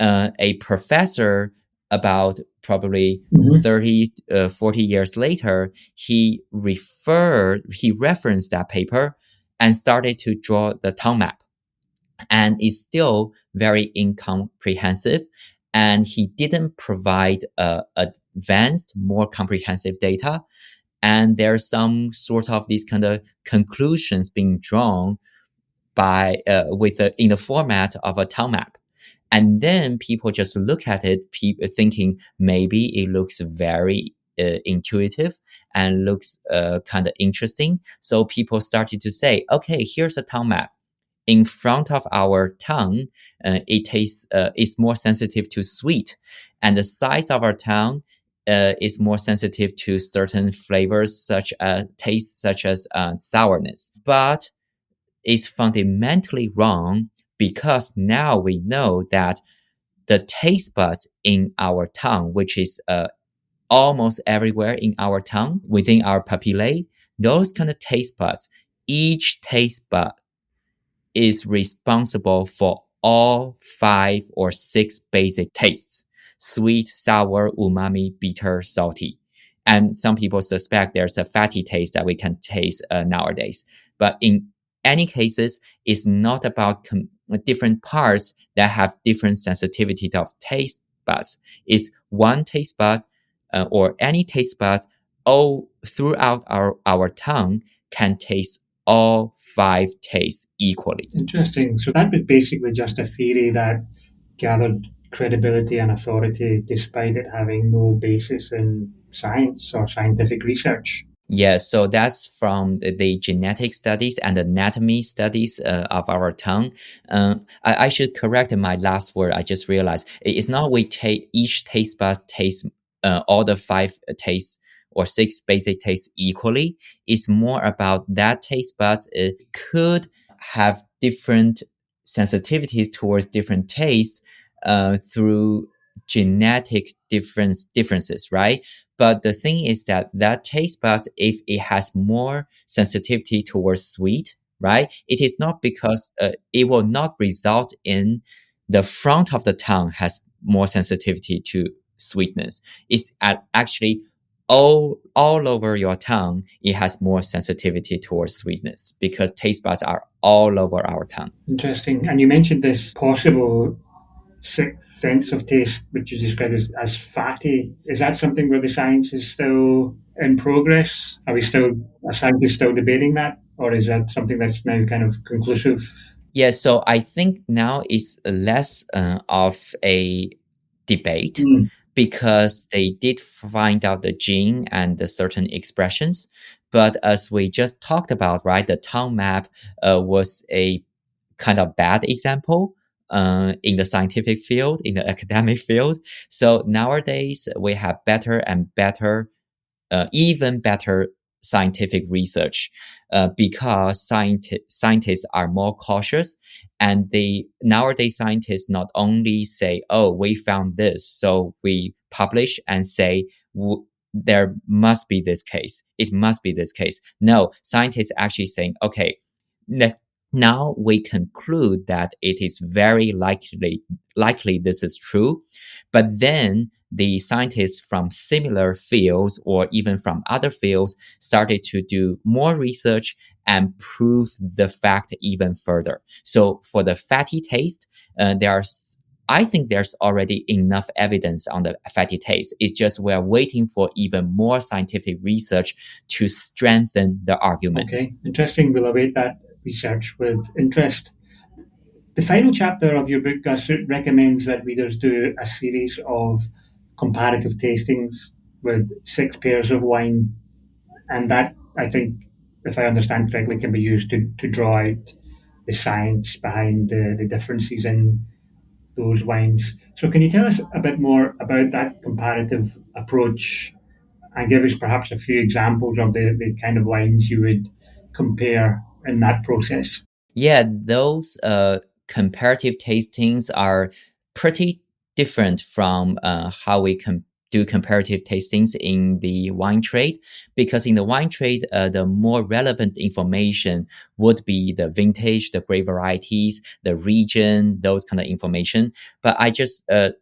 a professor about probably 30, 40 years later, he referenced that paper and started to draw the tongue map. And it's still very incomprehensive. And he didn't provide advanced, more comprehensive data. And there's some sort of these kind of conclusions being drawn by in the format of a tongue map. And then people just look at it, thinking maybe it looks very intuitive and looks kind of interesting. So people started to say, okay, here's a tongue map. In front of our tongue, it's more sensitive to sweet, and the size of our tongue is more sensitive to certain flavors, such as sourness. But it's fundamentally wrong because now we know that the taste buds in our tongue, which is almost everywhere in our tongue, within our papillae, those kind of taste buds, each taste bud is responsible for all 5 or 6 basic tastes: sweet, sour, umami, bitter, salty. And some people suspect there's a fatty taste that we can taste nowadays. But in any cases, it's not about different parts that have different sensitivity of taste buds. It's one taste bud or any taste bud all throughout our tongue can taste all 5 tastes equally. Interesting. So that was basically just a theory that gathered credibility and authority despite it having no basis in science or scientific research. Yes, so that's from the genetic studies and anatomy studies of our tongue. I should correct my last word. I just realized it's not we take each taste bud taste all the 5 tastes or 6 basic tastes equally. It's more about that taste buds could have different sensitivities towards different tastes through genetic differences, right? But the thing is that taste buds, if it has more sensitivity towards sweet, right? It is not because it will not result in the front of the tongue has more sensitivity to sweetness. It's actually all over your tongue. It has more sensitivity towards sweetness because taste buds are all over our tongue. Interesting. And you mentioned this possible sixth sense of taste, which you described as fatty. Is that something where the science is still in progress? Are scientists still debating that? Or is that something that's now kind of conclusive? Yeah, so I think now it's less of a debate Mm. because they did find out the gene and the certain expressions. But as we just talked about, right, the tongue map was a kind of bad example in the scientific field, in the academic field. So nowadays we have better and better, even better scientific research because scientists are more cautious, and they nowadays scientists not only say, "Oh, we found this, so we publish and say." There must be this case. It must be this case. No, scientists actually saying, okay, now we conclude that it is very likely this is true. But then the scientists from similar fields or even from other fields started to do more research and prove the fact even further. So for the fatty taste, I think there's already enough evidence on the fatty taste. It's just we're waiting for even more scientific research to strengthen the argument. Okay, interesting. We'll await that research with interest. The final chapter of your book, Gus, recommends that readers do a series of comparative tastings with 6 pairs of wine. And that, I think, if I understand correctly, can be used to draw out the science behind the differences in those wines. So, can you tell us a bit more about that comparative approach and give us perhaps a few examples of the kind of wines you would compare in that process? Yeah, those comparative tastings are pretty different from how we do comparative tastings in the wine trade, because in the wine trade, the more relevant information would be the vintage, the grape varieties, the region, those kind of information. But I just I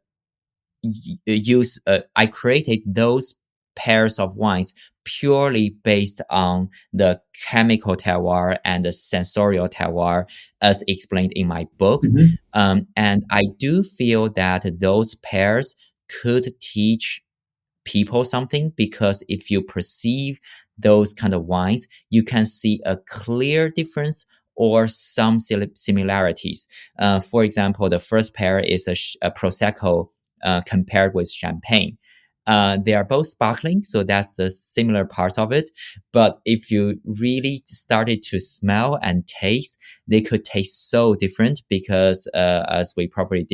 created those pairs of wines purely based on the chemical terroir and the sensorial terroir as explained in my book. Mhm. And I do feel that those pairs could teach people something, because if you perceive those kind of wines, you can see a clear difference or some similarities. For example, the first pair is a Prosecco compared with champagne. They are both sparkling, so that's the similar parts of it. But if you really started to smell and taste, they could taste so different because, as we probably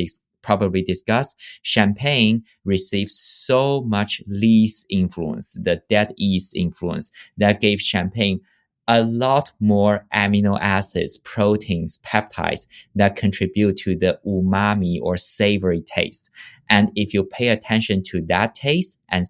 discussed, champagne receives so much lees influence, the dead yeast influence, that gave champagne a lot more amino acids, proteins, peptides that contribute to the umami or savory taste. And if you pay attention to that taste and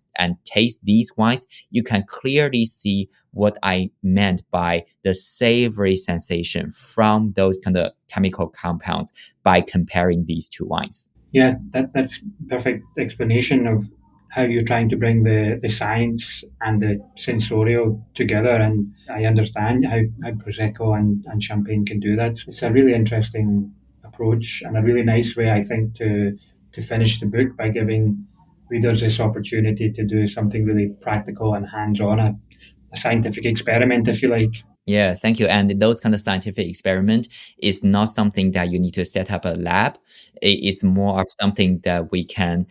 taste these wines, you can clearly see what I meant by the savory sensation from those kind of chemical compounds by comparing these two wines. Yeah, that's perfect explanation of how you're trying to bring the science and the sensorial together. And I understand how Prosecco and Champagne can do that. It's a really interesting approach and a really nice way, I think, to finish the book by giving readers this opportunity to do something really practical and hands-on, a scientific experiment, if you like. Yeah, thank you. And those kind of scientific experiment is not something that you need to set up a lab. It is more of something that we can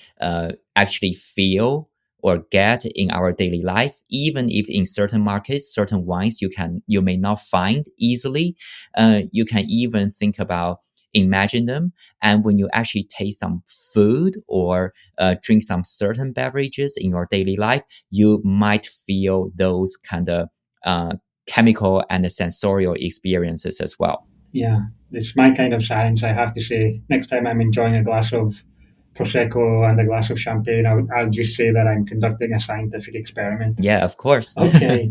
actually feel or get in our daily life. Even if in certain markets, certain wines you may not find easily, you can even think about imagine them. And when you actually taste some food or drink some certain beverages in your daily life, you might feel those kind of chemical and sensorial experiences as well. Yeah, it's my kind of science, I have to say. Next time I'm enjoying a glass of Prosecco and a glass of champagne, I'll just say that I'm conducting a scientific experiment. Yeah, of course. Okay,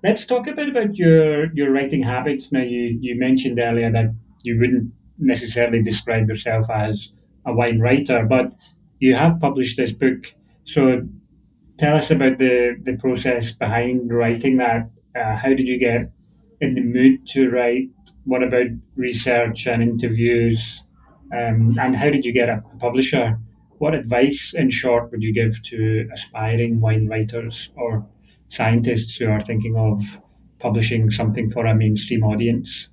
let's talk a bit about your writing habits. Now, you mentioned earlier that you wouldn't necessarily describe yourself as a wine writer, but you have published this book. So tell us about the process behind writing that. How did you get in the mood to write? What about research and interviews? And how did you get a publisher? What advice, in short, would you give to aspiring wine writers or scientists who are thinking of publishing something for a mainstream audience?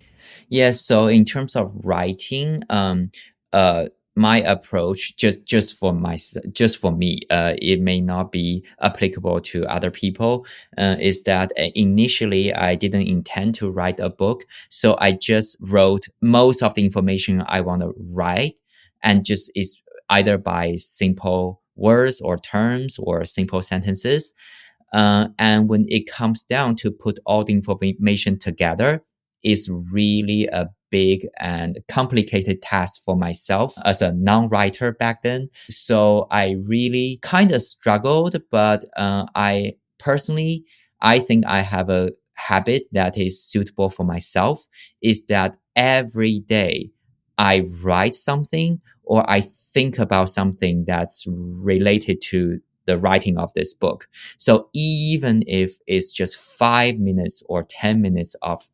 Yes, so in terms of writing, uh, my approach just for me, it may not be applicable to other people. Is that initially I didn't intend to write a book, so I just wrote most of the information I want to write, and just is either by simple words or terms or simple sentences. And when it comes down to put all the information together, it's really a big and complicated task for myself as a non-writer back then. So I really kind of struggled, but I personally, I think I have a habit that is suitable for myself is that every day I write something or I think about something that's related to the writing of this book. So even if it's just 5 minutes or 10 minutes of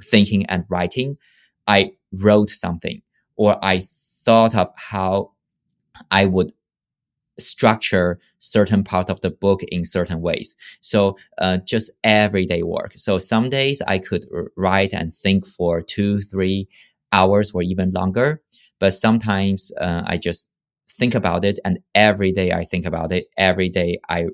thinking and writing, I wrote something or I thought of how I would structure certain part of the book in certain ways. So just everyday work. So some days I could write and think for 2, 3 hours or even longer. But sometimes I just think about it, and every day I think about it. Every day I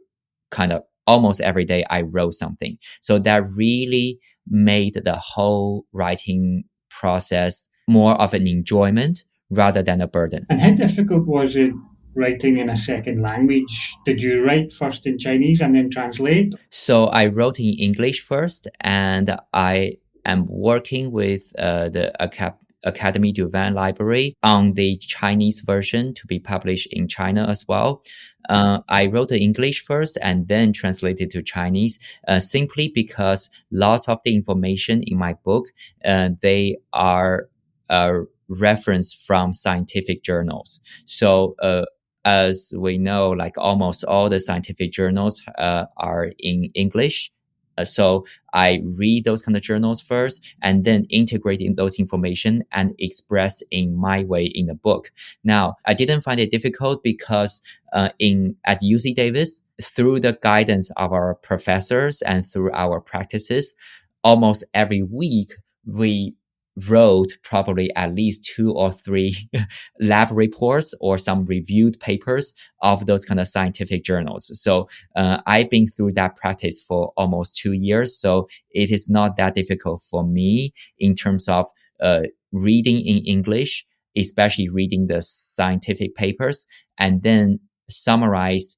kind of almost every day I wrote something. So that really made the whole writing process more of an enjoyment rather than a burden. And how difficult was it writing in a second language? Did you write first in Chinese and then translate? So I wrote in English first, and I am working with the Academy du Vin Library on the Chinese version to be published in China as well. I wrote the English first and then translated to Chinese, simply because lots of the information in my book, they are referenced from scientific journals. So, as we know, like almost all the scientific journals are in English. So I read those kind of journals first and then integrating those information and express in my way in the book. Now, I didn't find it difficult because at UC Davis, through the guidance of our professors and through our practices, almost every week we wrote probably at least 2 or 3 lab reports or some reviewed papers of those kind of scientific journals. So I've been through that practice for almost 2 years. So it is not that difficult for me in terms of reading in English, especially reading the scientific papers, and then summarize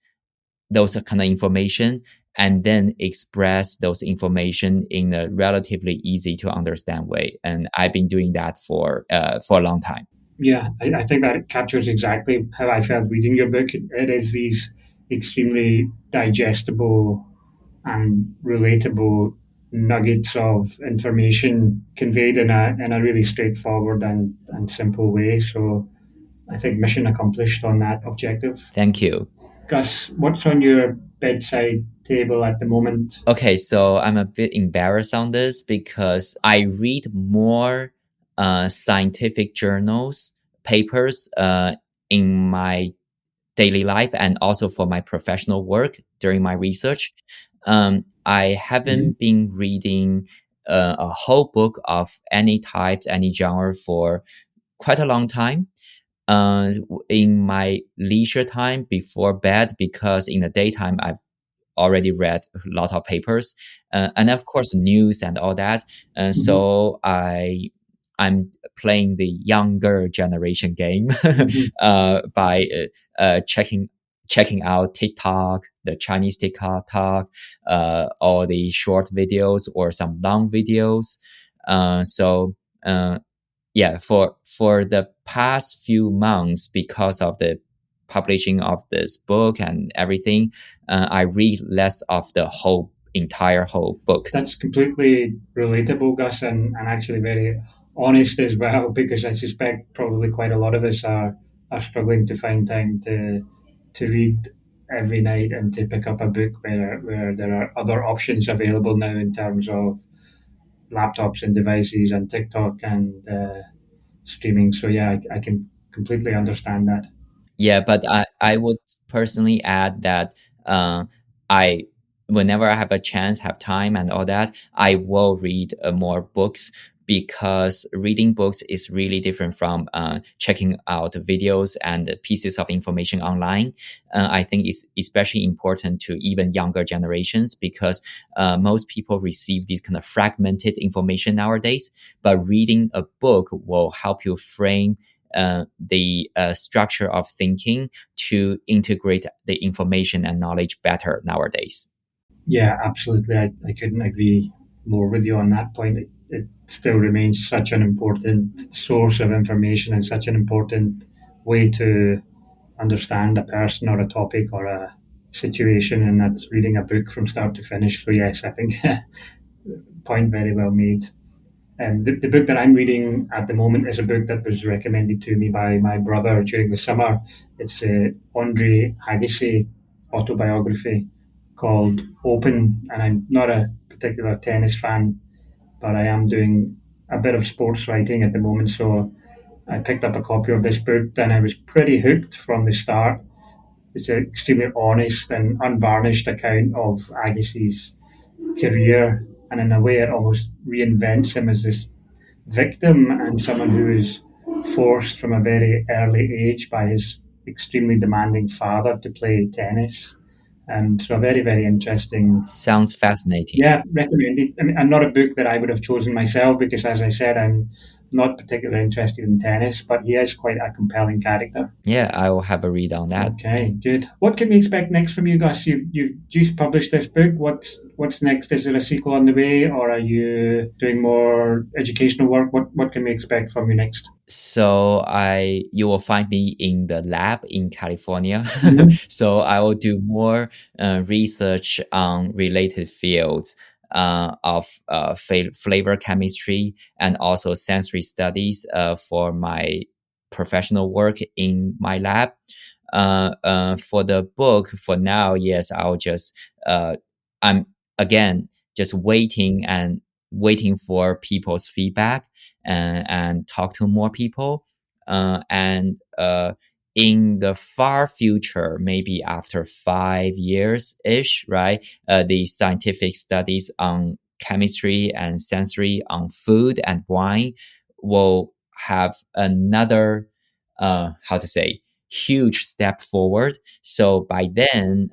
those kind of information and then express those information in a relatively easy to understand way. And I've been doing that for a long time. Yeah, I think that captures exactly how I felt reading your book. It is these extremely digestible and relatable nuggets of information conveyed in a really straightforward and simple way. So I think mission accomplished on that objective. Thank you. Gus, what's on your bedside table at the moment? Okay, so I'm a bit embarrassed on this because I read more scientific journals, papers in my daily life and also for my professional work during my research. I haven't been reading a whole book of any types, any genre for quite a long time. In my leisure time before bed, because in the daytime I've already read a lot of papers, and of course news and all that. So I'm playing the younger generation game by checking out TikTok, the Chinese TikTok, or the short videos or some long videos. So yeah, for the past few months, because of the publishing of this book and everything, I read less of the entire whole book. That's completely relatable, Gus, and actually very honest as well, because I suspect probably quite a lot of us are are struggling to find time to read every night and to pick up a book where there are other options available now in terms of laptops and devices and TikTok and streaming. So yeah, I can completely understand that. Yeah, but I would personally add that uh, I whenever I have a chance, have time and all that, I will read more books because reading books is really different from checking out videos and pieces of information online. I think it's especially important to even younger generations because most people receive these kind of fragmented information nowadays. But reading a book will help you frame the structure of thinking to integrate the information and knowledge better nowadays. Yeah, absolutely. I couldn't agree more with you on that point. It still remains such an important source of information and such an important way to understand a person or a topic or a situation, and that's reading a book from start to finish. So yes, I think point very well made. The book that I'm reading at the moment is a book that was recommended to me by my brother during the summer. It's Andre Agassi autobiography called Open, and I'm not a particular tennis fan, but I am doing a bit of sports writing at the moment. So I picked up a copy of this book, and I was pretty hooked from the start. It's an extremely honest and unvarnished account of Agassi's career, and in a way, it almost reinvents him as this victim and someone who is forced from a very early age by his extremely demanding father to play tennis. So a very, very interesting. Sounds fascinating. Yeah, recommended. I mean, and not a book that I would have chosen myself because, as I said, I'm not particularly interested in tennis, but he is quite a compelling character. Yeah, I will have a read on that. Okay, good. What can we expect next from you, Gus? You've just published this book. What's next? Is there a sequel on the way, or are you doing more educational work? What can we expect from you next? So you will find me in the lab in California. Mhm. So I will do more research on related fields of flavor chemistry and also sensory studies for my professional work in my lab. For the book, for now, yes, I'll just I'm again just waiting for people's feedback and talk to more people. And in the far future, maybe after 5 years ish, right? The scientific studies on chemistry and sensory on food and wine will have another, how to say, huge step forward. So by then,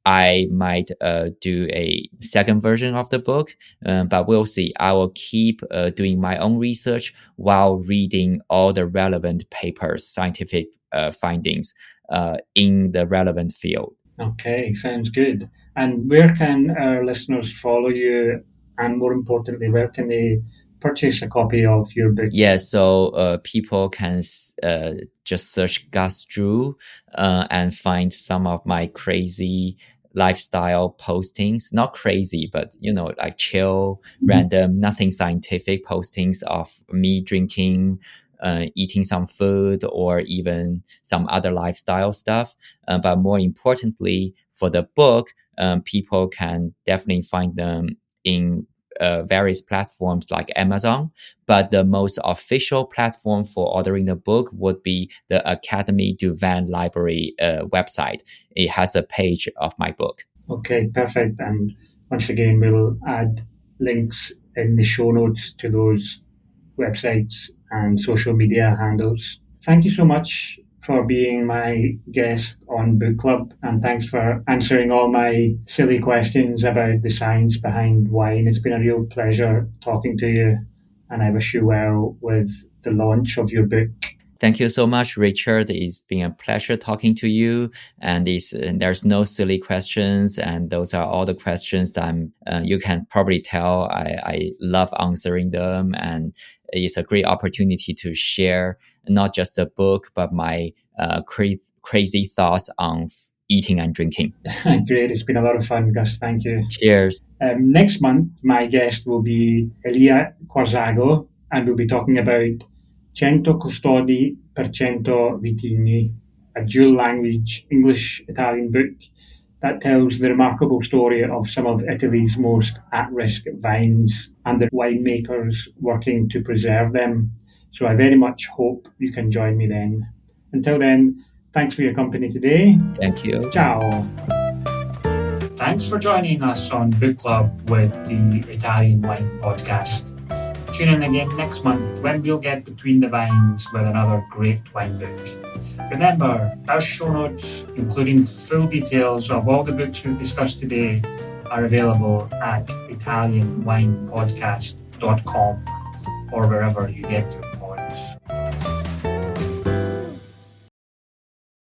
I might do a second version of the book, but we'll see. I will keep doing my own research while reading all the relevant papers, scientific findings in the relevant field. Okay, sounds good. And where can our listeners follow you? And more importantly, where can they purchase a copy of your book? Yeah, so people can just search Gus Zhu and find some of my crazy lifestyle postings. Not crazy, but like chill, Mhm. random, nothing scientific postings of me drinking, eating some food, or even some other lifestyle stuff. But more importantly, for the book, people can definitely find them in various platforms like Amazon, but the most official platform for ordering the book would be the Academy du Vin Library website. It has a page of my book. Okay, perfect. And once again, we'll add links in the show notes to those websites and social media handles. Thank you so much for being my guest on Book Club, and thanks for answering all my silly questions about the science behind wine. It's been a real pleasure talking to you, and I wish you well with the launch of your book. Thank you so much, Richard. It's been a pleasure talking to you. And there's no silly questions. And those are all the questions that you can probably tell I love answering them. And it's a great opportunity to share not just a book, but my crazy thoughts on eating and drinking. Great. It's been a lot of fun, Gus. Thank you. Cheers. Next month, my guest will be Elia Corzago, and we'll be talking about Cento Custodi per Cento Vitigni, a dual language English-Italian book that tells the remarkable story of some of Italy's most at-risk vines and the winemakers working to preserve them. So I very much hope you can join me then. Until then, thanks for your company today. Thank you. Ciao. Thanks for joining us on Book Club with the Italian Wine Podcast. Tune in again next month when we'll get between the vines with another great wine book. Remember, our show notes, including full details of all the books we've discussed today, are available at italianwinepodcast.com or wherever you get your podcasts.